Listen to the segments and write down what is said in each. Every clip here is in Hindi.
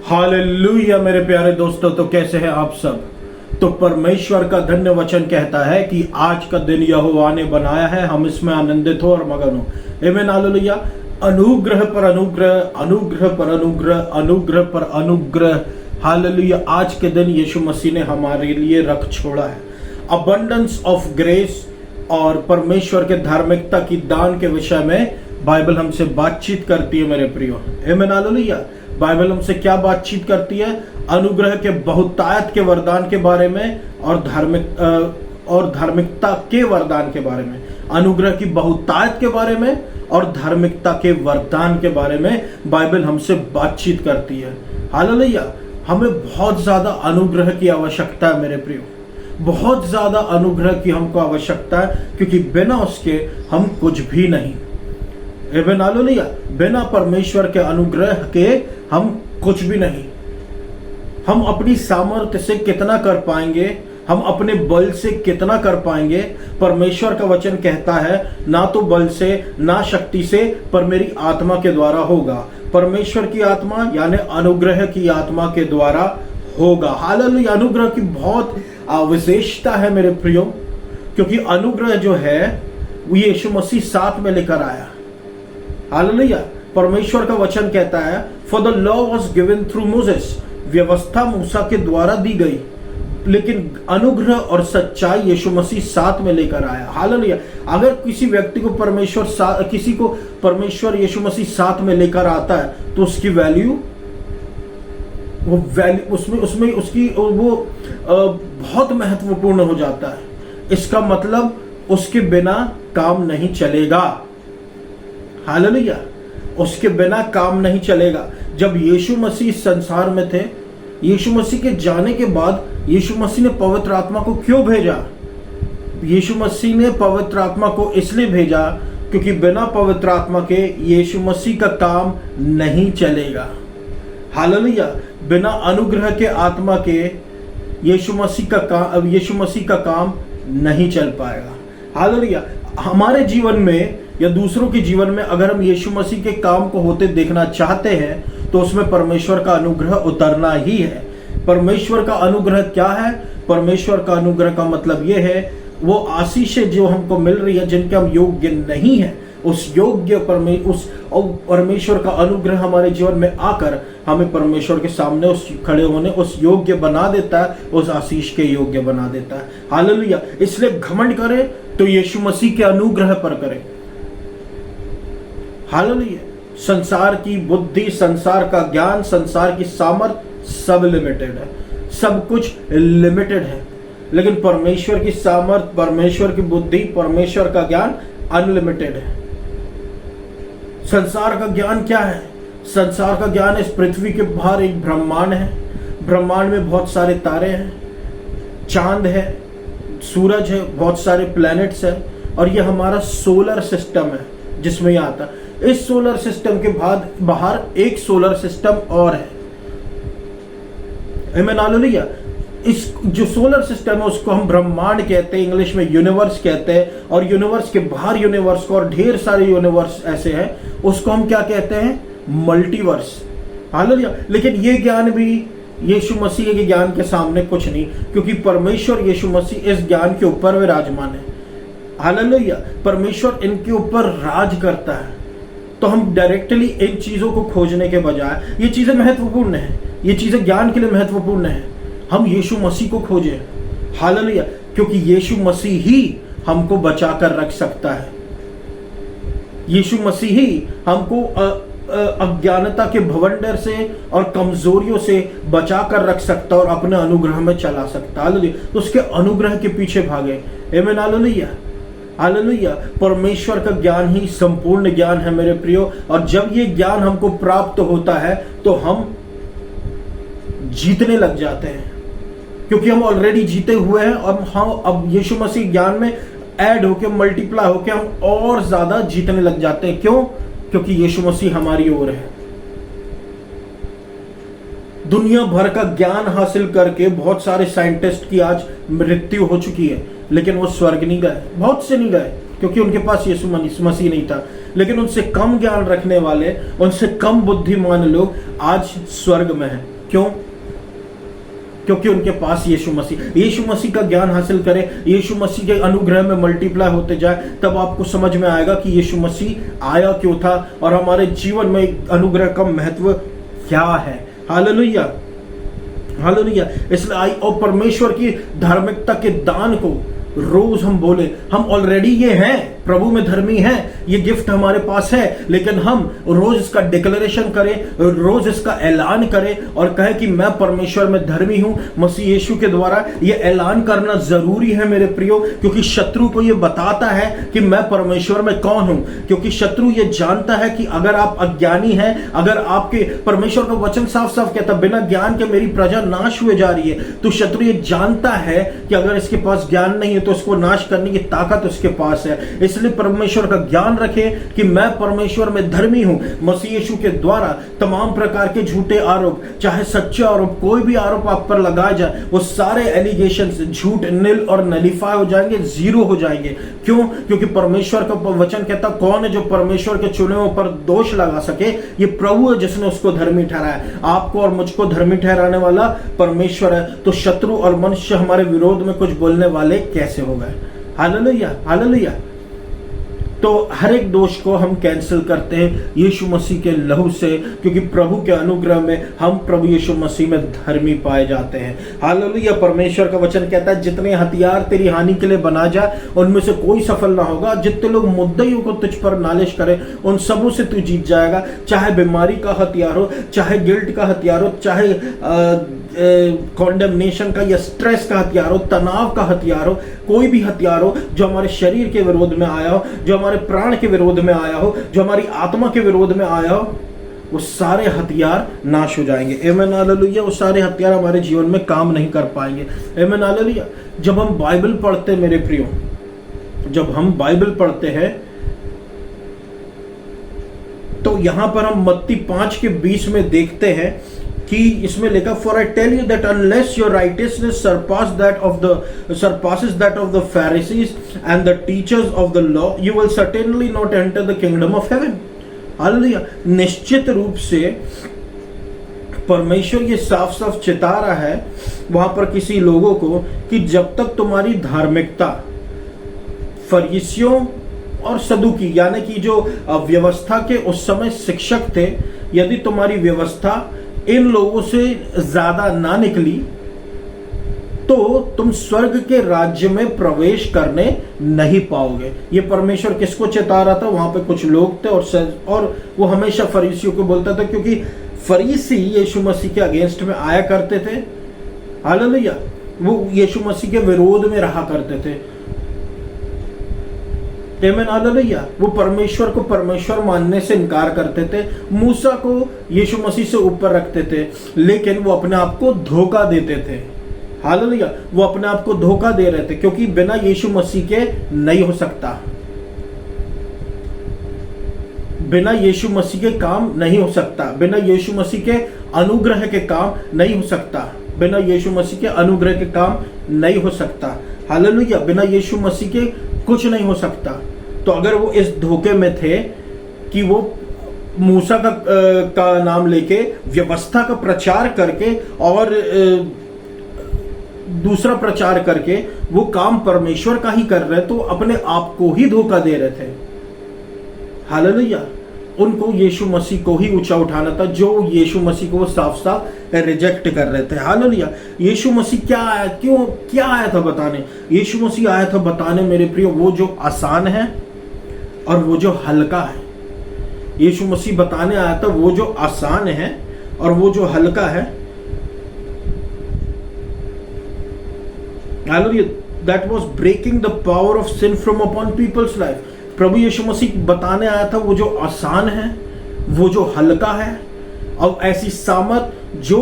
हालेलुया मेरे प्यारे दोस्तों, तो कैसे हैं आप सब। तो परमेश्वर का धन्य वचन कहता है कि आज का दिन यहोवा ने बनाया है, हम इसमें आनंदित हो और मगन हो। आमीन हालेलुया। अनुग्रह पर अनुग्रह, अनुग्रह पर अनुग्रह, अनुग्रह पर अनुग्रह। हालेलुया। आज के दिन यीशु मसीह ने हमारे लिए रख छोड़ा है। अबंडेंस ऑफ ग्रेस और परमेश्वर के धार्मिकता की दान के विषय में बाइबल हमसे बातचीत करती है मेरे प्रियो। आमीन हालेलुया। बाइबल हमसे क्या बातचीत करती है? अनुग्रह के बहुतायत के वरदान के बारे में और धार्मिकता के वरदान के बारे में। अनुग्रह की बहुतायत के बारे में और धार्मिकता के वरदान के बारे में बाइबल हमसे बातचीत करती है। हालेलुया। हमें बहुत ज्यादा अनुग्रह की आवश्यकता है मेरे प्रियो, बहुत ज्यादा अनुग्रह की हमको आवश्यकता है, क्योंकि बिना उसके हम कुछ भी नहीं। आमीन हालेलुया। बिना परमेश्वर के अनुग्रह के हम कुछ भी नहीं। हम अपनी सामर्थ्य से कितना कर पाएंगे, हम अपने बल से कितना कर पाएंगे? परमेश्वर का वचन कहता है, ना तो बल से ना शक्ति से, पर मेरी आत्मा के द्वारा होगा। परमेश्वर की आत्मा यानी अनुग्रह की आत्मा के द्वारा होगा। हालेलुया। अनुग्रह की बहुत विशेषता है मेरे प्रियो, क्योंकि अनुग्रह जो है वो यीशु मसीह साथ में लेकर आया। हालेलुया। परमेश्वर का वचन कहता है, for the law was given through Moses. व्यवस्था मूसा के द्वारा दी गई, लेकिन अनुग्रह और सच्चाई यीशु मसीह साथ में लेकर आया। हालेलुया। अगर किसी व्यक्ति को परमेश्वर यीशु मसीह साथ में लेकर आता है, तो उसकी वैल्यू उसमें उसकी बहुत महत्वपूर्ण हो जाता है। इसका मतलब उसके बिना काम नहीं चलेगा। हालेलुया। उसके बिना काम नहीं चलेगा। जब यीशु मसीह संसार में थे, यीशु मसीह के जाने के बाद यीशु मसीह ने पवित्र आत्मा को क्यों भेजा? यीशु मसीह ने पवित्र आत्मा को इसलिए भेजा क्योंकि बिना पवित्र आत्मा के यीशु मसीह का काम नहीं चलेगा। हालेलुया। बिना अनुग्रह के आत्मा के यीशु मसीह का काम नहीं चल पाएगा। हालेलुया। हमारे जीवन में या दूसरों के जीवन में अगर हम यीशु मसीह के काम को होते देखना चाहते हैं, तो उसमें परमेश्वर का अनुग्रह उतरना ही है। परमेश्वर का अनुग्रह क्या है? परमेश्वर का अनुग्रह का मतलब यह है, वो आशीषें जो हमको मिल रही है जिनके हम योग्य नहीं है, उस परमेश्वर का अनुग्रह हमारे जीवन में आकर हमें परमेश्वर के सामने खड़े होने उस योग्य बना देता है, उस आशीष के योग्य बना देता है। हालेलुया। इसलिए घमंड करें तो यीशु मसीह के अनुग्रह पर करें। हालेलुया। संसार की बुद्धि, संसार का ज्ञान, संसार की सामर्थ सब लिमिटेड है, सब कुछ लिमिटेड है। लेकिन परमेश्वर की सामर्थ, परमेश्वर की बुद्धि, परमेश्वर का ज्ञान अनलिमिटेड है। संसार का ज्ञान क्या है? संसार का ज्ञान इस पृथ्वी के बाहर एक ब्रह्मांड है। ब्रह्मांड में बहुत सारे तारे हैं, चांद है, सूरज है, बहुत सारे प्लैनेट्स है, और ये हमारा सोलर सिस्टम है जिसमें ये आता है। इस सोलर सिस्टम के बाद बाहर एक सोलर सिस्टम और है। आमीन हालेलुया। इस जो सोलर सिस्टम है उसको हम ब्रह्मांड कहते हैं, इंग्लिश में यूनिवर्स कहते हैं, और यूनिवर्स के बाहर यूनिवर्स को और ढेर सारे यूनिवर्स ऐसे हैं, उसको हम क्या कहते हैं? मल्टीवर्स। हालेलुया। लेकिन ये ज्ञान भी यीशु मसीह के ज्ञान के सामने कुछ नहीं, क्योंकि परमेश्वर यीशु मसीह इस ज्ञान के ऊपर विराजमान है। हालेलुया। परमेश्वर इनके ऊपर राज करता है। तो हम डायरेक्टली इन चीजों को खोजने के बजाय, ये चीजें महत्वपूर्ण है, ये चीजें ज्ञान के लिए महत्वपूर्ण है, हम यीशु मसीह को खोजें। हालेलुया। क्योंकि यीशु मसीह ही हमको बचा कर रख सकता है। यीशु मसीह ही हमको अज्ञानता के भवंडर से और कमजोरियों से बचा कर रख सकता और अपने अनुग्रह में चला सकता। हालेलुया। तो उसके अनुग्रह के पीछे भागे। आमीन हालेलुया। हालेलुया। परमेश्वर का ज्ञान ही संपूर्ण ज्ञान है मेरे प्रियो, और जब ये ज्ञान हमको प्राप्त होता है तो हम जीतने लग जाते हैं, क्योंकि हम ऑलरेडी जीते हुए हैं, और हम अब यीशु मसीह ज्ञान में ऐड होके, मल्टीप्लाई होके हम और ज्यादा जीतने लग जाते हैं। क्यों? क्योंकि यीशु मसीह हमारी ओर है। दुनिया भर का ज्ञान हासिल करके बहुत सारे साइंटिस्ट की आज मृत्यु हो चुकी है, लेकिन वो स्वर्ग नहीं गए, बहुत से नहीं गए, क्योंकि उनके पास यीशु मसीह नहीं था। लेकिन उनसे कम ज्ञान रखने वाले, उनसे कम बुद्धिमान लोग आज स्वर्ग में हैं। क्यों? क्योंकि उनके पास यीशु मसीह का ज्ञान हासिल करें, यीशु मसीह के अनुग्रह में मल्टीप्लाई होते जाए, तब आपको समझ में आएगा कि यीशु मसीह आया क्यों था और हमारे जीवन में अनुग्रह का महत्व क्या है। Hallelujah, hallelujah. इसलिए आई और परमेश्वर की धार्मिकता के दान को रोज हम बोले, हम ऑलरेडी ये हैं, प्रभु में धर्मी हैं, ये गिफ्ट हमारे पास है, लेकिन हम रोज इसका डिक्लेरेशन करें, रोज इसका ऐलान करें और कहें कि मैं परमेश्वर में धर्मी हूं मसीह यीशु के द्वारा। ये ऐलान करना जरूरी है मेरे प्रियो, क्योंकि शत्रु को ये बताता है कि मैं परमेश्वर में कौन हूं। क्योंकि शत्रु ये जानता है कि अगर आप अज्ञानी हैं, अगर आपके, परमेश्वर का वचन साफ साफ कहता है बिना ज्ञान के मेरी प्रजा नाश हुए जा रही है, तो शत्रु ये जानता है कि अगर इसके पास ज्ञान नहीं है तो उसको नाश करने की ताकत उसके पास है। इसलिए परमेश्वर का ज्ञान रखें कि मैं परमेश्वर में धर्मी हूं मसीह यीशु के द्वारा। तमाम प्रकार के झूठे आरोप, चाहे सच्चे आरोप, कोई भी आरोप आप पर लगाया जाए, वो सारे एलिगेशंस झूठ, नील और नलीफाई हो जाएंगे, जीरो हो जाएंगे। क्यों? क्योंकि परमेश्वर का वचन कहता कौन है जो परमेश्वर के चुने हुए पर दोष लगा सके? ये प्रभु है जिसने उसको धर्मी ठहराया। आपको और मुझको धर्मी ठहराने वाला परमेश्वर है, तो शत्रु और मनुष्य हमारे विरोध में कुछ बोलने वाले कैसे हो गए? Hallelujah, hallelujah. तो हर एक दोष को हम कैंसिल करते हैं यीशु मसीह के लहू से, क्योंकि प्रभु के अनुग्रह में हम प्रभु यीशु मसीह में धर्मी पाए जाते हैं। हालेलुया। परमेश्वर का वचन कहता है जितने हथियार तेरी हानि के लिए बना जाए उनमें से कोई सफल ना होगा। जितने लोग मुद्दइयों को तुझ पर नालिश करें उन सबों से तू जीत जाएगा। चाहे बीमारी का हथियार हो, चाहे गिल्ट का हथियार हो, चाहे कॉन्डेमनेशन का या स्ट्रेस का हथियार हो, तनाव का हथियार हो, कोई भी हथियार हो जो हमारे शरीर के विरोध में आया हो, जो हमारे प्राण के विरोध में आया हो, जो हमारी आत्मा के विरोध में आया हो, वो सारे हथियार नाश हो जाएंगे। आमीन, हालेलुया। वो सारे हथियार हमारे जीवन में काम नहीं कर पाएंगे। आमीन, हालेलुया। जब हम बाइबल पढ़ते, मेरे प्रियो, जब हम बाइबल पढ़ते हैं तो यहां पर हम मत्ती 5:20 में देखते हैं कि इसमें लिखा, for I tell you that unless your righteousness surpasses that of the Pharisees and the teachers of the law, you will certainly not enter the kingdom of heaven. Hallelujah. निश्चित रूप से परमेश्वर ये साफ साफ चिता रहा है वहां पर किसी लोगों को कि जब तक तुम्हारी धार्मिकता फरीसियों और सदूकी यानी कि जो व्यवस्था के उस समय शिक्षक थे, यदि तुम्हारी व्यवस्था इन लोगों से ज्यादा ना निकली तो तुम स्वर्ग के राज्य में प्रवेश करने नहीं पाओगे। ये परमेश्वर किसको चेता रहा था? वहां पे कुछ लोग थे और वो हमेशा फरीसियों को बोलता था, क्योंकि फरीसी यीशु मसीह के अगेंस्ट में आया करते थे। हालेलुया। वो यीशु मसीह के विरोध में रहा करते थे। आमीन, हालेलुया। वो परमेश्वर को परमेश्वर मानने से इनकार करते थे, मूसा को यीशु मसीह से ऊपर रखते थे, लेकिन वो अपने आप को धोखा देते थे। हालेलुया। वो अपने आप को धोखा दे रहे थे, क्योंकि बिना यीशु मसीह के नहीं हो सकता, बिना यीशु मसीह के काम नहीं हो सकता, बिना यीशु मसीह के अनुग्रह के काम नहीं हो सकता, बिना यीशु मसीह के अनुग्रह के काम नहीं हो सकता। हालेलुया। बिना यीशु मसीह के कुछ नहीं हो सकता। तो अगर वो इस धोखे में थे कि वो मूसा का नाम लेके व्यवस्था का प्रचार करके और दूसरा प्रचार करके वो काम परमेश्वर का ही कर रहे, तो अपने आप को ही धोखा दे रहे थे। हालेलुया। उनको यीशु मसीह को ही ऊंचा उठाना था, जो यीशु मसीह को वो साफ साफ रिजेक्ट कर रहे थे। हालेलुया। यीशु मसीह क्या आया था बताने? यीशु मसीह आया था बताने, मेरे प्रियो, वो जो आसान है और वो जो हल्का है। यीशु मसीह बताने आया था वो जो आसान है और वो जो हल्का है। Hallelujah. That was breaking the power of sin from upon people's life. प्रभु यीशु मसीह बताने आया था वो जो आसान है, वो जो हल्का है, और ऐसी सामत जो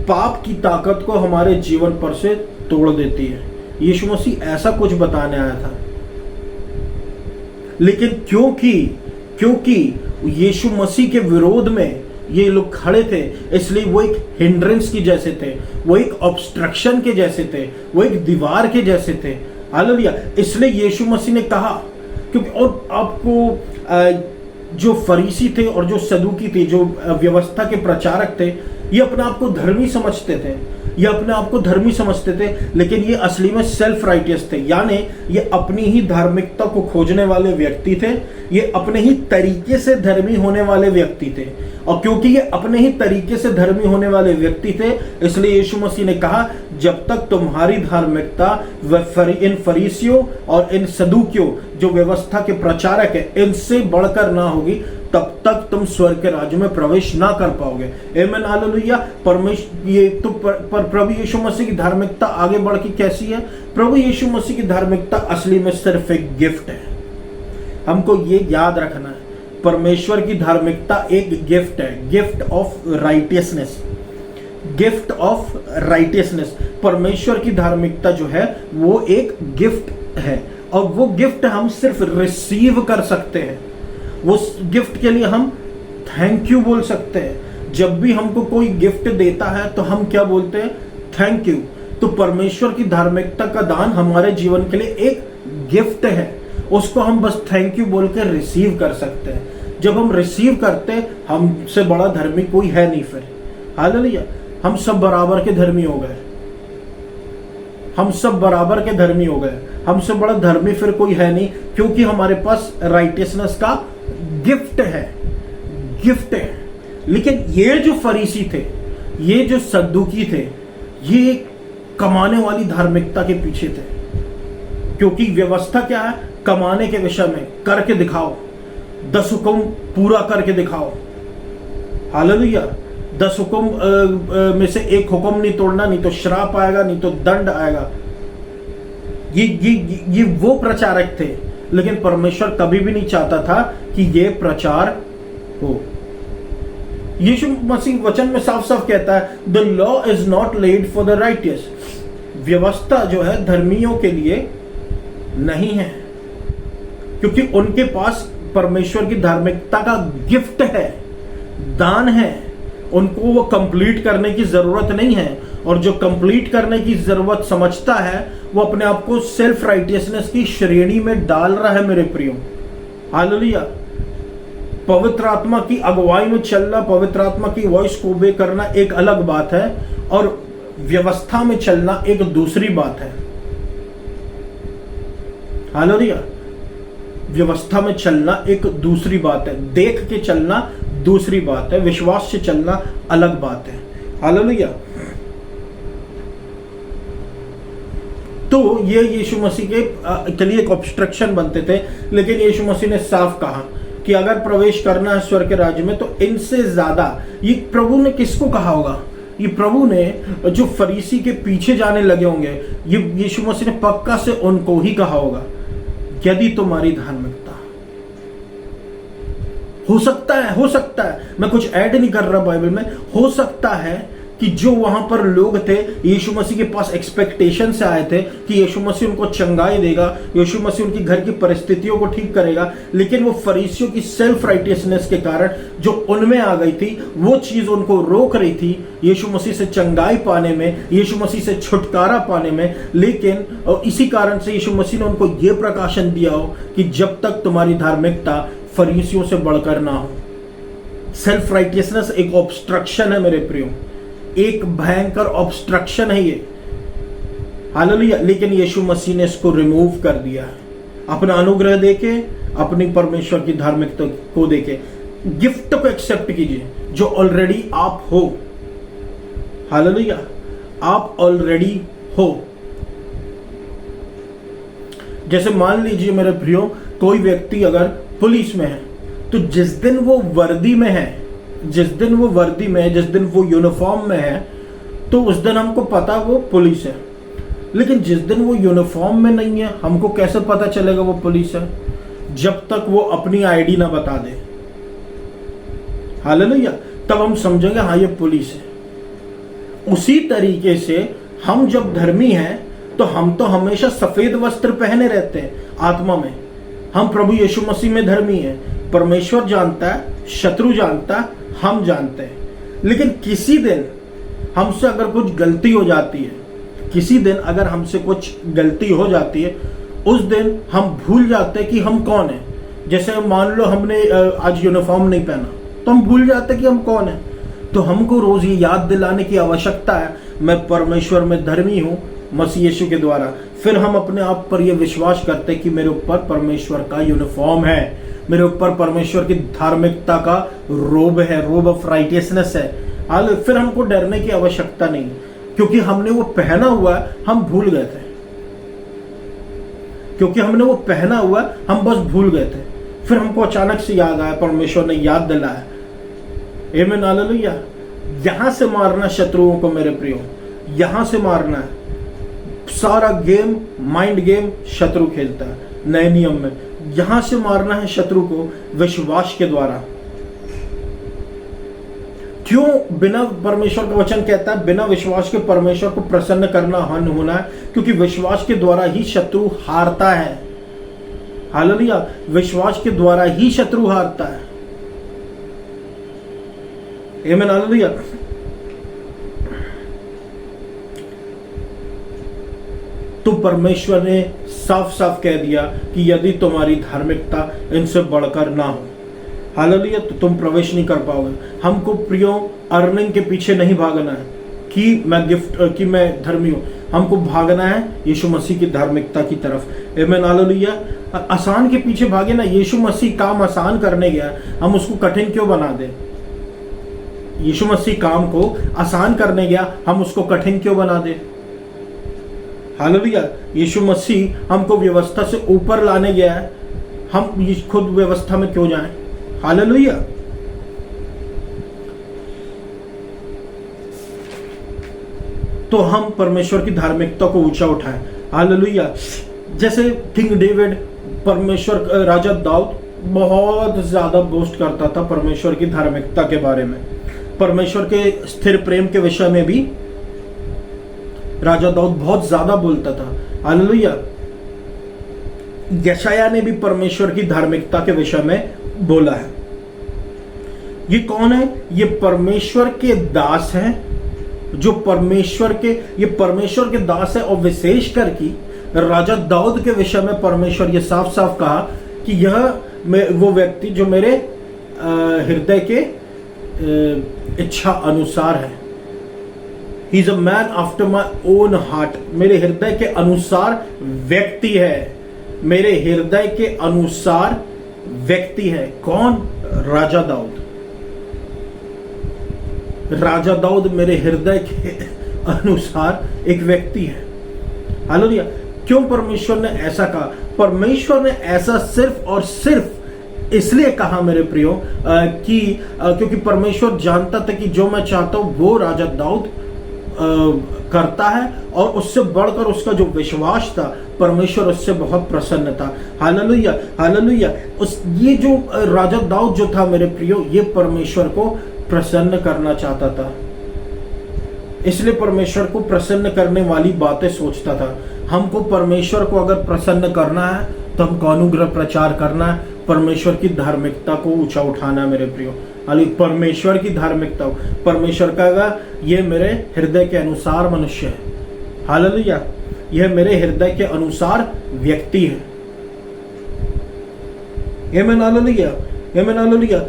पाप की ताकत को हमारे जीवन पर से तोड़ देती है। यीशु मसीह ऐसा कुछ बताने आया था, लेकिन क्योंकि यीशु मसीह के विरोध में ये लोग खड़े थे, इसलिए वो एक हिंड्रेंस की जैसे थे, वो एक ऑब्स्ट्रक्शन के जैसे थे, वो एक दीवार के जैसे थे। हालेलुया। इसलिए यीशु मसीह ने कहा, क्योंकि और आपको जो फरीसी थे और जो सदूकी थे, जो व्यवस्था के प्रचारक थे, ये अपने आप को धर्मी समझते थे, ये अपने आप को धर्मी समझते थे, लेकिन ये असली में सेल्फ राइटियस थे। यानी ये अपनी ही धार्मिकता को खोजने वाले व्यक्ति थे, ये अपने ही तरीके से धर्मी होने वाले व्यक्ति थे। और क्योंकि ये अपने ही तरीके से धर्मी होने वाले व्यक्ति थे, इसलिए यीशु मसीह ने कहा, जब तक तुम्हारी धार्मिकता इन फरीसियों और इन सदूकियों, जो व्यवस्था के प्रचारक है, इनसे बढ़कर ना होगी, तब तक तुम स्वर्ग के राज्य में प्रवेश ना कर पाओगे। आमीन, हालेलुया। प्रभु यीशु मसीह की धार्मिकता आगे बढ़ के कैसी है? प्रभु यीशु मसीह की धार्मिकता असली में सिर्फ एक गिफ्ट है। हमको ये याद रखना है, परमेश्वर की धार्मिकता एक गिफ्ट है, gift of righteousness, gift of righteousness. परमेश्वर की धार्मिकता जो है वो एक गिफ्ट है, और वो गिफ्ट हम सिर्फ रिसीव कर सकते हैं। वो गिफ्ट के लिए हम थैंक यू बोल सकते हैं। जब भी हमको कोई गिफ्ट देता है तो हम क्या बोलते हैं? Thank you. तो परमेश्वर की धार्मिकता का दान हमारे जीवन के लिए एक गिफ्ट है, उसको हम बस थैंक यू बोल के रिसीव कर सकते हैं। जब हम रिसीव करते, हमसे बड़ा धर्मी कोई है नहीं फिर। हालेलुया। हम सब बराबर के धर्मी हो गए, हम सब बराबर के धर्मी हो गए, हमसे बड़ा धर्मी फिर कोई है नहीं, क्योंकि हमारे पास राइटियसनेस का गिफ्ट है, गिफ्ट है। लेकिन ये जो फरीसी थे, ये जो सद्दुकी थे, ये कमाने वाली धार्मिकता के पीछे थे। क्योंकि व्यवस्था क्या है? कमाने के विषय में, करके दिखाओ, 10 हुक्म पूरा करके दिखाओ। हालेलुया। 10 हुक्म में से एक हुक्म नहीं तोड़ना, नहीं तो श्राप आएगा, नहीं तो दंड आएगा। ये वो प्रचारक थे, लेकिन परमेश्वर कभी भी नहीं चाहता था कि ये प्रचार हो। यीशु मसीह वचन में साफ साफ कहता है, the law is not laid for the righteous. व्यवस्था जो है धर्मियों के लिए नहीं है, क्योंकि उनके पास परमेश्वर की धार्मिकता का गिफ्ट है, दान है। उनको वो कंप्लीट करने की जरूरत नहीं है, और जो कंप्लीट करने की जरूरत समझता है, वो अपने आप को सेल्फ राइटियसनेस की श्रेणी में डाल रहा है मेरे प्रियो। हालेलुया। पवित्र आत्मा की अगुवाई में चलना, पवित्र आत्मा की वॉइस को ओबे करना एक अलग बात है, और व्यवस्था में चलना एक दूसरी बात है। हालेलुया। व्यवस्था में चलना एक दूसरी बात है, देख के चलना दूसरी बात है, विश्वास से चलना अलग बात है। हालेलुया। तो ये यीशु मसीह के लिए एक ऑब्स्ट्रक्शन बनते थे, लेकिन यीशु मसीह ने साफ कहा कि अगर प्रवेश करना है स्वर्ग के राज्य में, तो इनसे ज्यादा, ये प्रभु ने किसको कहा होगा? ये प्रभु ने जो फरीसी के पीछे जाने लगे होंगे, ये यीशु मसीह ने पक्का से उनको ही कहा होगा, यदि तुम्हारी धार्मिकता, हो सकता है, मैं कुछ ऐड नहीं कर रहा बाइबल में, हो सकता है कि जो वहां पर लोग थे, यीशु मसीह के पास एक्सपेक्टेशन से आए थे कि यीशु मसीह उनको चंगाई देगा, यीशु मसीह उनकी घर की परिस्थितियों को ठीक करेगा, लेकिन वो फरीसियों की सेल्फ राइटियसनेस के कारण जो उनमें आ गई थी, वो चीज उनको रोक रही थी यीशु मसीह से चंगाई पाने में, यीशु मसीह से छुटकारा पाने में। लेकिन और इसी कारण से यीशु मसीह ने उनको ये प्रकाशन दिया हो कि जब तक तुम्हारी धार्मिकता फरीसियों से बढ़कर ना हो। सेल्फ राइटियसनेस एक ऑब्स्ट्रक्शन है मेरे प्रियो, एक भयंकर ऑब्स्ट्रक्शन है ये। हालेलुया। लेकिन यीशु मसीह ने इसको रिमूव कर दिया है, अपना अनुग्रह देके, अपनी परमेश्वर की धार्मिकता को देके। गिफ्ट को एक्सेप्ट कीजिए जो ऑलरेडी आप हो। हालेलुया। आप ऑलरेडी हो। जैसे मान लीजिए मेरे प्रियो, कोई व्यक्ति अगर पुलिस में है, तो जिस दिन वो वर्दी में है, जिस दिन वो यूनिफॉर्म में है, तो उस दिन हमको पता वो पुलिस है। लेकिन जिस दिन वो यूनिफॉर्म में नहीं है, हमको कैसे पता चलेगा वो पुलिस है? जब तक वो अपनी आईडी ना बता दे। हालेलुया। तब हम समझेंगे हाँ ये पुलिस है। उसी तरीके से हम जब धर्मी हैं, तो हम तो हमेशा सफेद वस्त्र पहने रहते हैं आत्मा में। हम प्रभु यीशु मसीह में धर्मी हैं। परमेश्वर जानता है, शत्रु जानता है, हम जानते हैं। लेकिन किसी दिन हमसे अगर कुछ गलती हो जाती है, उस दिन हम भूल जाते हैं कि हम कौन हैं। जैसे मान लो हमने आज यूनिफॉर्म नहीं पहना तो हम भूल जाते कि हम कौन है। तो हमको रोज ये याद दिलाने की आवश्यकता है, मैं परमेश्वर में धर्मी हूँ मसीह यीशु के द्वारा। फिर हम अपने आप पर यह विश्वास करते कि मेरे ऊपर परमेश्वर का यूनिफॉर्म है, मेरे ऊपर परमेश्वर की धार्मिकता का रोब है, रोब ऑफ राइटियसनेस है। फिर हमको डरने की आवश्यकता नहीं, क्योंकि हमने वो पहना हुआ है, हम भूल गए थे। क्योंकि हमने वो पहना हुआ हम बस भूल गए थे, फिर हमको अचानक से याद आया, परमेश्वर ने याद दिलाया। आमीन, हालेलुया। यहां से मारना शत्रुओं को मेरे प्रियो, यहां से मारना है। सारा गेम, माइंड गेम शत्रु खेलता है नए नियम में। यहां से मारना है शत्रु को विश्वास के द्वारा। क्यों? बिना, परमेश्वर का वचन कहता है बिना विश्वास के परमेश्वर को प्रसन्न करना हन होना है, क्योंकि विश्वास के द्वारा ही शत्रु हारता है। हालेलुया, विश्वास के द्वारा ही शत्रु हारता है। आमीन, हालेलुया। तो परमेश्वर ने साफ साफ कह दिया कि यदि तुम्हारी धार्मिकता इनसे बढ़कर ना हो, हालेलुया, तो तुम प्रवेश नहीं कर पाओगे। हमको प्रियो अर्निंग के पीछे नहीं भागना है कि मैं गिफ्ट, कि मैं धर्मी हूं। हमको भागना है यीशु मसीह की धार्मिकता की तरफ। आमीन, हालेलुया। आसान के पीछे भागे ना। यीशु मसीह काम आसान करने गया, हम उसको कठिन क्यों बना दें? यीशु मसीह काम को आसान करने गया, हम उसको कठिन क्यों बना दें? हालेलुया। यीशु मसीह हमको व्यवस्था से ऊपर लाने गया है, हम खुद व्यवस्था में क्यों जाएं? हालेलुया। तो हम परमेश्वर की धार्मिकता को ऊंचा उठाएं। हालेलुया। जैसे किंग डेविड, परमेश्वर, राजा दाऊद बहुत ज्यादा बोस्ट करता था परमेश्वर की धार्मिकता के बारे में। परमेश्वर के स्थिर प्रेम के विषय में भी राजा दाऊद बहुत ज्यादा बोलता था। हालेलुया। यशायाह ने भी परमेश्वर की धार्मिकता के विषय में बोला है। ये कौन है? ये परमेश्वर के दास हैं, जो परमेश्वर के दास है। और विशेष कर की राजा दाऊद के विषय में परमेश्वर ये साफ साफ कहा कि यह वो व्यक्ति जो मेरे हृदय के इच्छा अनुसार है। He is a man after my own heart. मेरे हृदय के अनुसार व्यक्ति है, मेरे हृदय के अनुसार व्यक्ति है। कौन? राजा दाऊद। राजा दाऊद मेरे हृदय के अनुसार एक व्यक्ति है। हालेलुया। क्यों परमेश्वर ने ऐसा कहा? परमेश्वर ने ऐसा सिर्फ और सिर्फ इसलिए कहा मेरे प्रियो क्योंकि परमेश्वर जानता था कि जो मैं चाहता हूं वो राजा दाऊद करता है, और उससे बढ़कर उसका जो विश्वास था, परमेश्वर उससे बहुत प्रसन्न था। Hallelujah, hallelujah. ये जो राजा दाऊद जो था मेरे प्रियो, ये परमेश्वर को प्रसन्न करना चाहता था, इसलिए परमेश्वर को प्रसन्न करने वाली बातें सोचता था। हमको परमेश्वर को अगर प्रसन्न करना है तो हमको अनुग्रह प्रचार करना है, परमेश्वर की धार्मिकता को ऊंचा उठाना है मेरे प्रियो। अली परमेश्वर की धार्मिकता, परमेश्वर का ये मेरे हृदय के अनुसार मनुष्य है। हालेलुया। यह मेरे हृदय के अनुसार व्यक्ति है। आमीन, हालेलुया, आमीन, हालेलुया।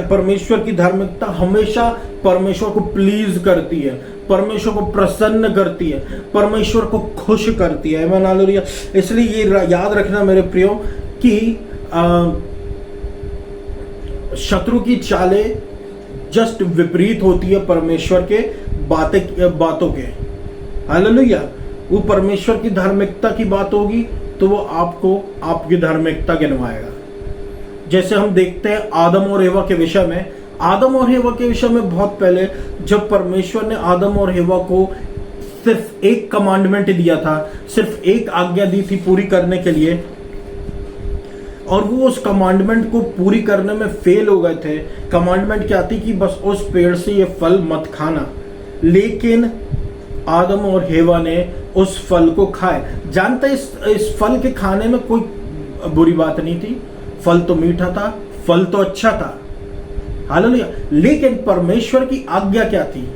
परमेश्वर की धार्मिकता हमेशा परमेश्वर को प्लीज करती है, परमेश्वर को प्रसन्न करती है, परमेश्वर को खुश करती है। आमीन, हालेलुया। इसलिए ये याद रखना मेरे प्रियो कि शत्रु की चालें जस्ट विपरीत होती है परमेश्वर के बातों के। हालेलुया। वो परमेश्वर की धार्मिकता की बात होगी तो वो आपको आपकी धार्मिकता गिनवाएगा। जैसे हम देखते हैं आदम और हेवा के विषय में, आदम और हेवा के विषय में बहुत पहले जब परमेश्वर ने आदम और हेवा को सिर्फ एक कमांडमेंट दिया था, सिर्फ एक आज्ञा दी थी पूरी करने के लिए, और वो उस कमांडमेंट को पूरी करने में फेल हो गए थे। कमांडमेंट क्या थी कि बस उस पेड़ से ये फल मत खाना, लेकिन आदम और हेवा ने उस फल को खाए। जानते इस फल के खाने में कोई बुरी बात नहीं थी, फल तो मीठा था, फल तो अच्छा था। हालेलुया। लेकिन परमेश्वर की आज्ञा क्या थी?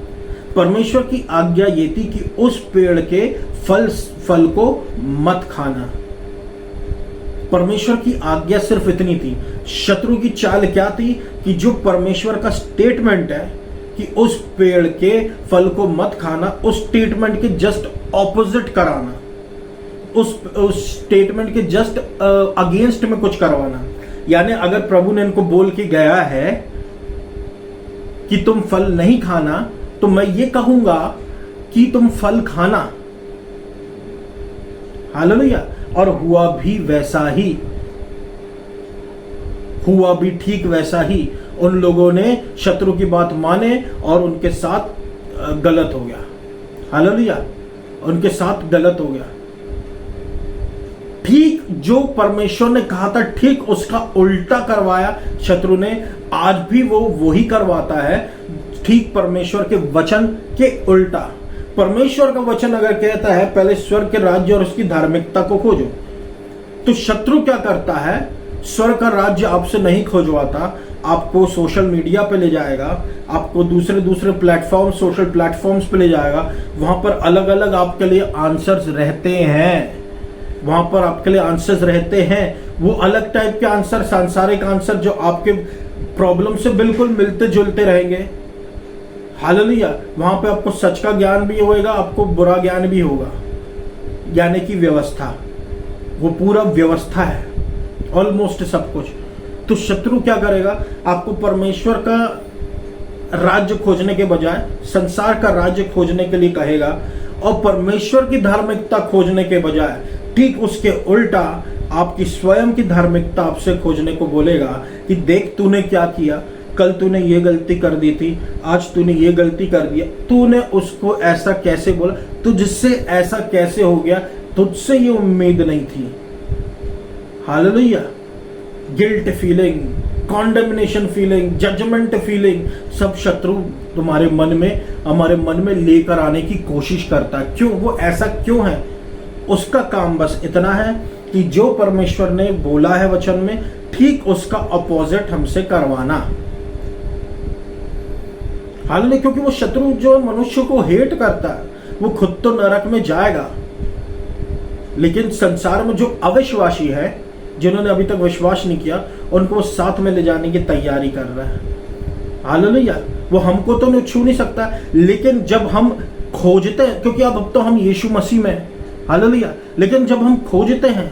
परमेश्वर की आज्ञा ये थी कि उस पेड़ के फल को मत खाना। परमेश्वर की आज्ञा सिर्फ इतनी थी। शत्रु की चाल क्या थी कि जो परमेश्वर का स्टेटमेंट है कि उस पेड़ के फल को मत खाना, उस स्टेटमेंट के जस्ट ऑपोजिट कराना, उस स्टेटमेंट के जस्ट अगेंस्ट में कुछ करवाना। यानी अगर प्रभु ने इनको बोल के गया है कि तुम फल नहीं खाना, तो मैं ये कहूंगा कि तुम फल खाना। हालेलुया। और हुआ भी वैसा ही, हुआ भी ठीक वैसा ही। उन लोगों ने शत्रु की बात माने और उनके साथ गलत हो गया। हालेलुया। उनके साथ गलत हो गया। ठीक जो परमेश्वर ने कहा था, ठीक उसका उल्टा करवाया शत्रु ने। आज भी वो वही करवाता है, ठीक परमेश्वर के वचन के उल्टा। परमेश्वर का वचन अगर कहता है पहले स्वर्ग के राज्य और उसकी धार्मिकता को खोजो, तो शत्रु क्या करता है? स्वर्ग का राज्य आपसे नहीं खोजवाता, आपको सोशल मीडिया पे ले जाएगा, आपको दूसरे दूसरे प्लेटफॉर्म, सोशल प्लेटफॉर्म्स पे ले जाएगा। वहां पर अलग अलग आपके लिए आंसर्स रहते हैं, वहां पर आपके लिए आंसर्स रहते हैं। वो अलग टाइप के आंसर, सांसारिक आंसर, जो आपके प्रॉब्लम से बिल्कुल मिलते जुलते रहेंगे। हालेलुया। वहां पे आपको सच का ज्ञान भी होगा, आपको बुरा ज्ञान भी होगा। यानी कि व्यवस्था, वो पूरा व्यवस्था है, ऑलमोस्ट सब कुछ। तो शत्रु क्या करेगा? आपको परमेश्वर का राज्य खोजने के बजाय संसार का राज्य खोजने के लिए कहेगा, और परमेश्वर की धार्मिकता खोजने के बजाय ठीक उसके उल्टा आपकी स्वयं की धार्मिकता आपसे खोजने को बोलेगा कि देख तूने क्या किया, कल तूने ये गलती कर दी थी, आज तूने ये गलती कर दिया, तूने उसको ऐसा कैसे बोला, तुझसे ऐसा कैसे हो गया, तुझसे ये उम्मीद नहीं थी। Hallelujah. Guilt feeling, condemnation feeling, judgement feeling, सब शत्रु तुम्हारे मन में, हमारे मन में लेकर आने की कोशिश करता है। क्यों? वो ऐसा क्यों है? उसका काम बस इतना है कि जो परमेश्वर ने बोला है वचन में, ठीक उसका अपोजिट हमसे करवाना। हालांकि क्योंकि वो शत्रु जो मनुष्य को हेट करता है, वो खुद तो नरक में जाएगा, लेकिन संसार में जो अविश्वासी है, जिन्होंने अभी तक विश्वास नहीं किया, उनको वो साथ में ले जाने की तैयारी कर रहा है। हालेलुया। वो हमको तो छू नहीं सकता, लेकिन जब हम खोजते हैं, क्योंकि अब तो हम यीशु मसीह में, हालेलुया, लेकिन जब हम खोजते हैं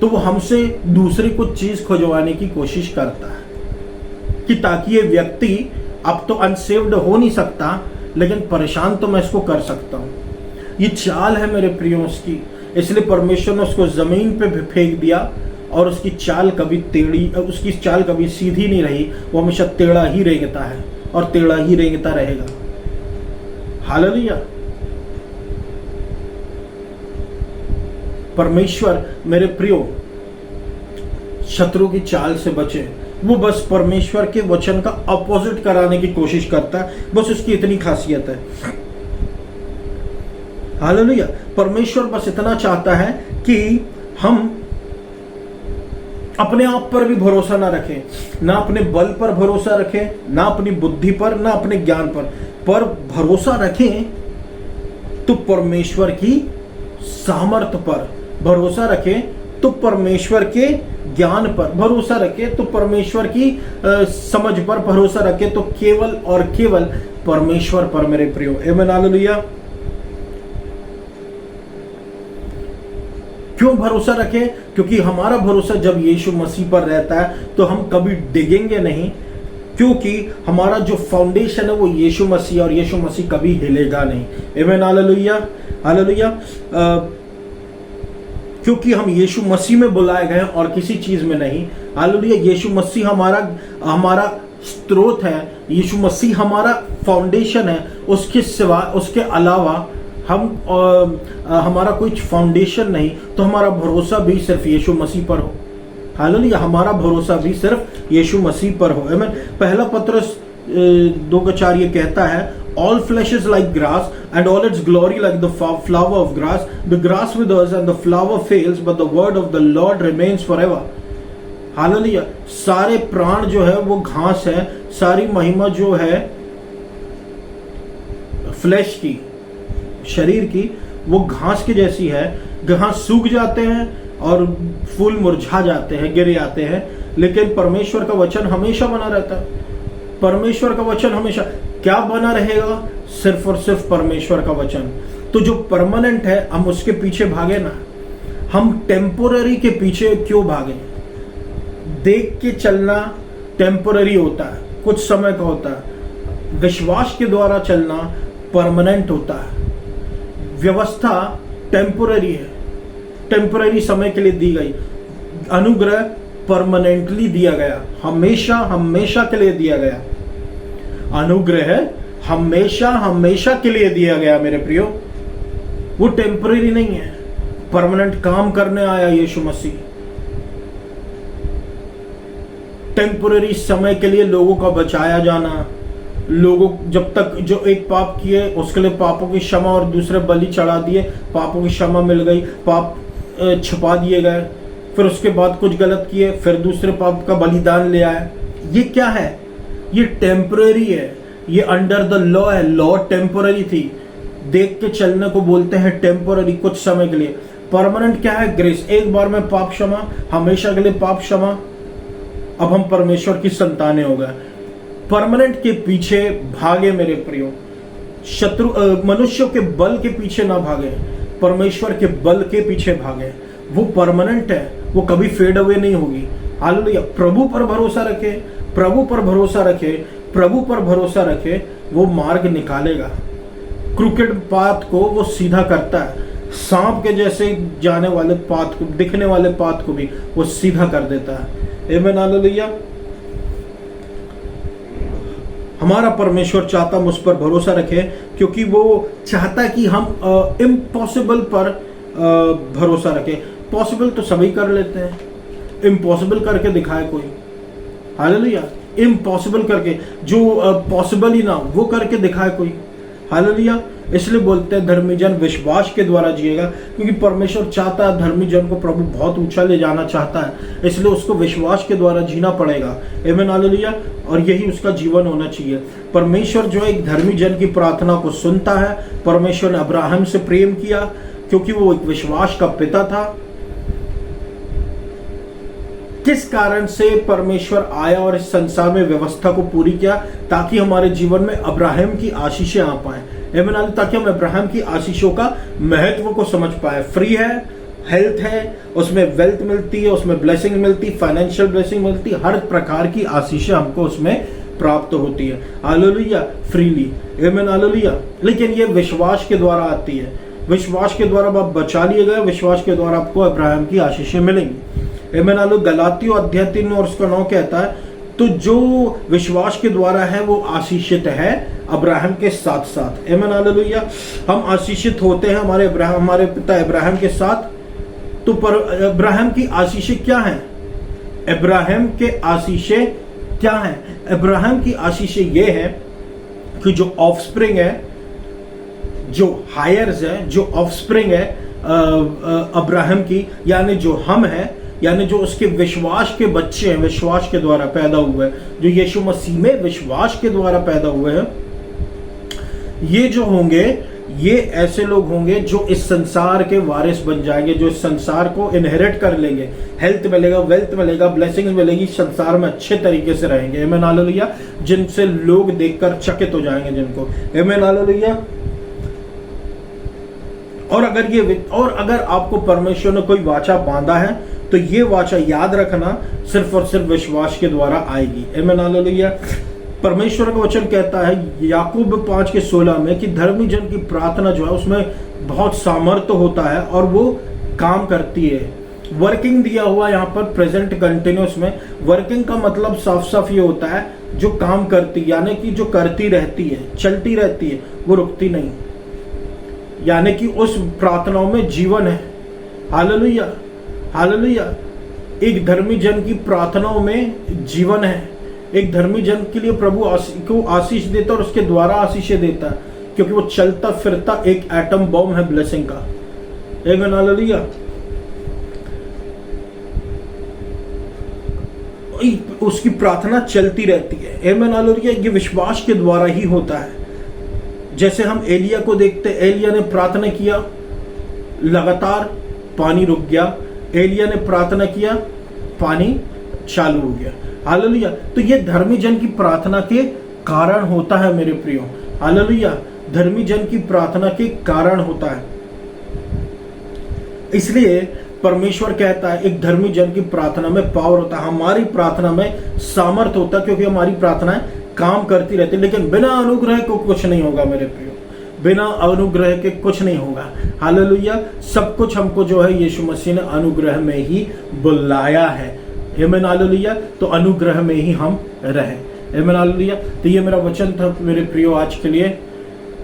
तो वो हमसे दूसरी कुछ चीज खोजवाने की कोशिश करता है कि ताकि ये व्यक्ति अब तो अनसेव्ड हो नहीं सकता, लेकिन परेशान तो मैं इसको कर सकता हूं। ये चाल है मेरे प्रियो उसकी, इसलिए परमेश्वर ने उसको जमीन पे फेंक दिया, और उसकी चाल कभी टेढ़ी, उसकी चाल कभी सीधी नहीं रही, वो हमेशा टेढ़ा ही रेंगता है और टेढ़ा ही रेंगता रहेगा। हालेलुया। परमेश्वर मेरे प्रियो शत्रु की चाल से बचे। वो बस परमेश्वर के वचन का अपोजिट कराने की कोशिश करता है, बस उसकी इतनी खासियत है। हालेलुया। परमेश्वर बस इतना चाहता है कि हम अपने आप पर भी भरोसा ना रखें, ना अपने बल पर भरोसा रखें, ना अपनी बुद्धि पर, ना अपने ज्ञान पर भरोसा रखें तो परमेश्वर की सामर्थ्य पर भरोसा रखें, तो परमेश्वर के ज्ञान पर भरोसा रखें, तो परमेश्वर की समझ पर भरोसा रखें, तो केवल और केवल परमेश्वर पर मेरे प्रियो। आमीन। हालेलुया। क्यों भरोसा रखें? क्योंकि हमारा भरोसा जब यीशु मसीह पर रहता है तो हम कभी डिगेंगे नहीं, क्योंकि हमारा जो फाउंडेशन है वो यीशु मसीह, और यीशु मसीह कभी हिलेगा नहीं। आमीन। हालेलुया। हालेलुया। क्योंकि हम यीशु मसीह में बुलाए गए और किसी चीज में नहीं। हालेलुया। यीशु मसीह हमारा स्रोत है, यीशु मसीह हमारा फाउंडेशन है। उसके सिवा, उसके अलावा हमारा कोई फाउंडेशन नहीं, तो हमारा भरोसा भी सिर्फ यीशु मसीह पर हो। हालेलुया। हमारा भरोसा भी सिर्फ यीशु मसीह पर हो। आमीन। पहला पत्रस 2:4 ये कहता है, all flesh is like grass and all its glory like the flower of grass. The grass withers and the flower fails, but the word of the Lord remains forever. Hallelujah. सारे प्राण जो है वो घास है, सारी महिमा जो है फ्लैश की, शरीर की, वो घास की जैसी है। घास सूख जाते हैं, और फूल मुरझा जाते हैं, गिर जाते हैं, लेकिन परमेश्वर का वचन हमेशा बना रहता है। परमेश्वर का वचन हमेशा क्या बना रहेगा? सिर्फ और सिर्फ परमेश्वर का वचन। तो जो परमानेंट है हम उसके पीछे भागे ना, हम टेम्पोररी के पीछे क्यों भागे? देख के चलना टेम्पोररी होता है, कुछ समय का होता है। विश्वास के द्वारा चलना परमानेंट होता है। व्यवस्था टेम्पोररी है, टेम्पोररी समय के लिए दी गई। अनुग्रह परमानेंटली दिया गया, हमेशा हमेशा के लिए दिया गया। अनुग्रह हमेशा हमेशा के लिए दिया गया मेरे प्रियो, वो टेम्पररी नहीं है। परमानेंट काम करने आया यीशु मसीह। टेम्पररी समय के लिए लोगों का बचाया जाना, लोगों जब तक जो एक पाप किए उसके लिए पापों की क्षमा और दूसरे बलि चढ़ा दिए, पापों की क्षमा मिल गई, पाप छुपा दिए गए। फिर उसके बाद कुछ गलत किए, फिर दूसरे पाप का बलिदान ले आए। ये क्या है? ये टेम्पररी है, ये अंडर द लॉ है। लॉ टेम्पररी थी, देख के चलने को बोलते हैं टेम्पररी, कुछ समय के लिए। परमानेंट क्या है? ग्रेस। एक बार में पाप क्षमा, हमेशा के लिए पाप क्षमा। अब हम परमेश्वर की संतानें हो गए। परमानेंट के पीछे भागे मेरे प्रियो, मनुष्यों के बल के पीछे ना भागे, परमेश्वर के बल के पीछे भागे। वो परमानेंट है, वो कभी फेड अवे नहीं होगी। हालेलुया। प्रभु पर भरोसा रखे, प्रभु पर भरोसा रखे, प्रभु पर भरोसा रखे, वो मार्ग निकालेगा। क्रिकेट पाथ को वो सीधा करता है, सांप के जैसे जाने वाले पाथ को, दिखने वाले पाथ को भी वो सीधा कर देता है। आमीन, हालेलुया। हमारा परमेश्वर चाहता हम उस पर भरोसा रखें, क्योंकि वो चाहता है कि हम इम्पॉसिबल पर भरोसा रखें। पॉसिबल तो सभी कर लेते हैं, इम्पॉसिबल करके दिखाए कोई। हालेलुया। इम्पॉसिबल करके, जो पॉसिबल ही ना वो करके दिखाए कोई। हालेलुया। इसलिए बोलते हैं धर्मी जन विश्वास के द्वारा जिएगा, क्योंकि परमेश्वर चाहता है धर्मी जन को प्रभु बहुत ऊंचा ले जाना चाहता है, इसलिए उसको विश्वास के द्वारा जीना पड़ेगा। आमीन, हालेलुया। और यही उसका जीवन होना चाहिए। परमेश्वर जो है एक धर्मी जन की प्रार्थना को सुनता है। परमेश्वर ने अब्राहम से प्रेम किया क्योंकि वो एक विश्वास का पिता था। किस कारण से परमेश्वर आया और इस संसार में व्यवस्था को पूरी किया? ताकि हमारे जीवन में अब्राहम की आशीषें आ पाए। आमीन, ताकि हम अब्राहम की आशीषों का महत्व को समझ पाए। फ्री है, हेल्थ है, उसमें वेल्थ मिलती है, उसमें ब्लेसिंग मिलती, फाइनेंशियल ब्लेसिंग मिलती, हर प्रकार की आशीषें हमको उसमें प्राप्त होती है। हालेलुया। फ्रीली। आमीन, हालेलुया। लेकिन ये विश्वास के द्वारा आती है। विश्वास के द्वारा आप बचा लिए गए, विश्वास के द्वारा आपको अब्राहम की आशीषें मिलेंगी। आमीन, हालेलुया। गलातियों अध्याय 3 और उसका 9 कहता है, तो जो विश्वास के द्वारा है वो आशीषित है अब्राहम के साथ साथ। आमीन, हालेलुया। हम आशीषित होते हैं हमारे पिता अब्राहम के साथ। तो पर अब्राहम की आशीषें क्या हैं? अब्राहम के आशीषें क्या हैं? अब्राहम की आशीषें ये है कि जो ऑफस्प्रिंग है, जो हायर्स है, जो ऑफस्प्रिंग है अब्राहम की, यानी जो हम हैं, यानी जो उसके विश्वास के बच्चे हैं, विश्वास के द्वारा पैदा हुए हैं, जो यीशु मसीह में विश्वास के द्वारा पैदा हुए हैं, ये जो होंगे, ये ऐसे लोग होंगे जो इस संसार के वारिस बन जाएंगे, जो इस संसार को इनहेरिट कर लेंगे। हेल्थ मिलेगा, वेल्थ मिलेगा, ब्लेसिंग्स मिलेगी, संसार में अच्छे तरीके से रहेंगे। आमीन, हालेलुया। जिनसे लोग देखकर चकित हो जाएंगे जिनको। आमीन, हालेलुया। और अगर आपको परमेश्वर ने कोई वाचा बांधा है, तो ये वाचा याद रखना सिर्फ और सिर्फ विश्वास के द्वारा आएगी। आमीन, हालेलुया। परमेश्वर का वचन कहता है याकूब 5:16 में कि धर्मी जन की प्रार्थना जो है उसमें बहुत सामर्थ्य होता है और वो काम करती है। वर्किंग दिया हुआ यहाँ पर प्रेजेंट कंटिन्यूस में। वर्किंग का मतलब साफ साफ ये होता है जो काम करती, यानी कि जो करती रहती है, चलती रहती है, वो रुकती नहीं, यानी कि उस प्रार्थनाओं में जीवन है। Hallelujah, hallelujah. एक धर्मी जन की प्रार्थनाओं में जीवन है। एक धर्मी जन के लिए प्रभु को आशीष देता और उसके द्वारा आशीषें देता है, क्योंकि वो चलता फिरता एक एटम बॉम्ब है ब्लेसिंग का। आमीन, हालेलुया। उसकी प्रार्थना चलती रहती है। आमीन, हालेलुया। ये विश्वास के द्वारा ही होता है। जैसे हम एलिया को देखते, एलिया ने प्रार्थना किया, लगातार पानी रुक गया, एलिया ने प्रार्थना किया, पानी चालू हो गया। हालेलुया। तो ये धर्मी जन की प्रार्थना के कारण होता है मेरे प्रियो। हालेलुया। धर्मी जन की प्रार्थना के कारण होता है। इसलिए परमेश्वर कहता है एक धर्मी जन की प्रार्थना में पावर होता है, हमारी प्रार्थना में सामर्थ्य होता है, क्योंकि हमारी प्रार्थनाएं काम करती रहती है। लेकिन बिना अनुग्रह को कुछ नहीं होगा मेरे प्रियो, बिना अनुग्रह के कुछ नहीं होगा। हालेलुया। सब कुछ हमको जो है यीशु मसीह ने अनुग्रह में ही बुलाया है। आमीन। हालेलुया। तो अनुग्रह में ही हम रहे। आमीन। हालेलुया। तो ये मेरा वचन था मेरे प्रियो आज के लिए।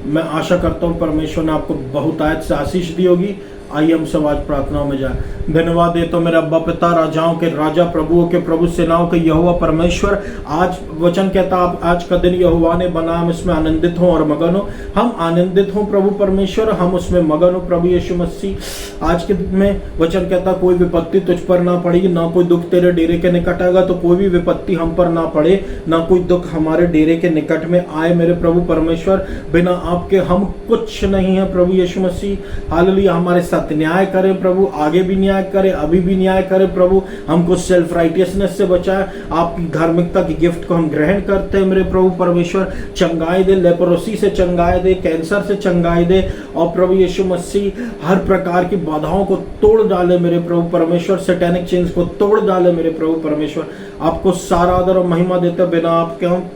मैं आशा करता हूँ परमेश्वर ने आपको बहुत आयत से आशीष दी होगी। आइए हम सब आज प्रार्थनाओं में जाए। धन्यवाद देता हूं मेरे अब्बा पिता, राजाओं के राजा, प्रभुओं के प्रभु, सेनाओं के यहोवा परमेश्वर। आज वचन कहता आप आज का दिन यहोवा ने बना, हम इसमें आनंदित हों और मगन हो। हम आनंदित हों प्रभु परमेश्वर, हम उसमें मगन हो प्रभु यीशु मसीह। आज के दिन में वचन कहता कोई विपत्ति तुझ पर ना पड़ेगी, ना कोई दुख तेरे डेरे के निकट आएगा। तो कोई भी विपत्ति हम पर ना पड़े, ना कोई दुख हमारे डेरे के निकट में आए मेरे प्रभु परमेश्वर। बिना आपके हम कुछ नहीं है प्रभु यीशु मसीह। हालेलुया। हमारे साथ न्याय करे प्रभु, आगे भी न्याय करे, अभी भी न्याय करे प्रभु। हमको सेल्फ राइटियसनेस से बचाए। आपकी धार्मिकता की गिफ्ट को हम ग्रहण करते हैं मेरे प्रभु परमेश्वर। चंगाई दे, लेप्रोसी से चंगाई दे, कैंसर से चंगाई दे, और प्रभु यीशु मसीह हर प्रकार की बाधाओं को तोड़ डाले मेरे प्रभु परमेश्वर। सैटेनिक चेन्स को तोड़ डाले मेरे प्रभु परमेश्वर। आपको सारा आदर और महिमा देते, बिना आपके हम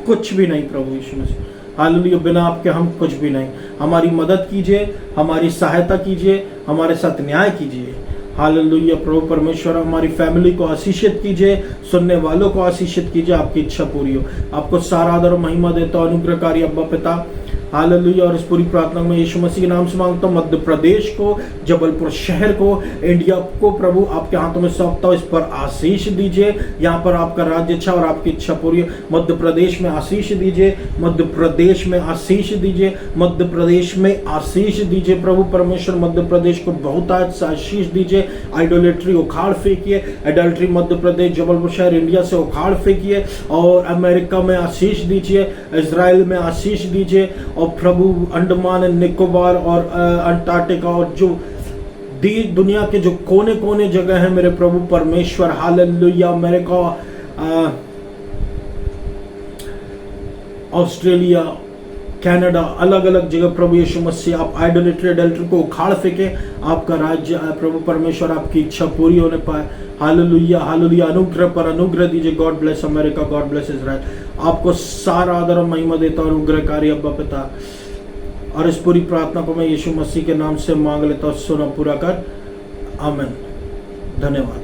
कुछ भी नहीं प्रभु यीशु मसीह। हालेलुया। बिना आपके हम कुछ भी नहीं। हमारी मदद कीजिए, हमारी सहायता कीजिए, हमारे साथ न्याय कीजिए। हालेलुया प्रभु परमेश्वर। हमारी फैमिली को आशीषित कीजिए, सुनने वालों को आशीषित कीजिए, आपकी इच्छा पूरी हो। आपको सारा आदर और महिमा देता हूं अनुग्रहकारी अब्बा पिता। हालेलुया। और इस पूरी प्रार्थना में यीशु मसीह के नाम से मांगता हूं। मध्य प्रदेश को, जबलपुर शहर को, इंडिया को प्रभु आपके हाथों में सौंपता हूं। इस पर आशीष दीजिए। यहाँ पर आपका राज्य इच्छा और आपकी इच्छा पूरी हो। मध्य प्रदेश में आशीष दीजिए, मध्य प्रदेश में आशीष दीजिए, मध्य प्रदेश में आशीष दीजिए प्रभु परमेश्वर। मध्य प्रदेश को बहुत आशीष दीजिए। आइडोलेट्री उखाड़ फेंकिए, एडल्ट्री मध्य प्रदेश, जबलपुर शहर, इंडिया से उखाड़ फेंकिए। और अमेरिका में आशीष दीजिए, इजराइल में आशीष दीजिए। और प्रभु अंडमान निकोबार और अंटार्कटिका और जो दुनिया के जो कोने कोने जगह है मेरे प्रभु परमेश्वर। हालेलुया। अमेरिका, ऑस्ट्रेलिया, कनाडा, अलग अलग जगह प्रभु यीशु मसीह आप आइडोलेट्री एडल्ट्री को उखाड़ फेंके। आपका राज्य प्रभु परमेश्वर, आपकी इच्छा पूरी होने पाए। हालेलुया। हालेलुया। अनुग्रह पर अनुग्रह दीजिए। God bless America, God bless Israel. आपको सारा आदर और महिमा देता हूं अनुग्रहकारी अब्बा पिता। और इस पूरी प्रार्थना को मैं यीशु मसीह के नाम से मांग लेता हूं, सुना पूरा कर। आमीन। धन्यवाद।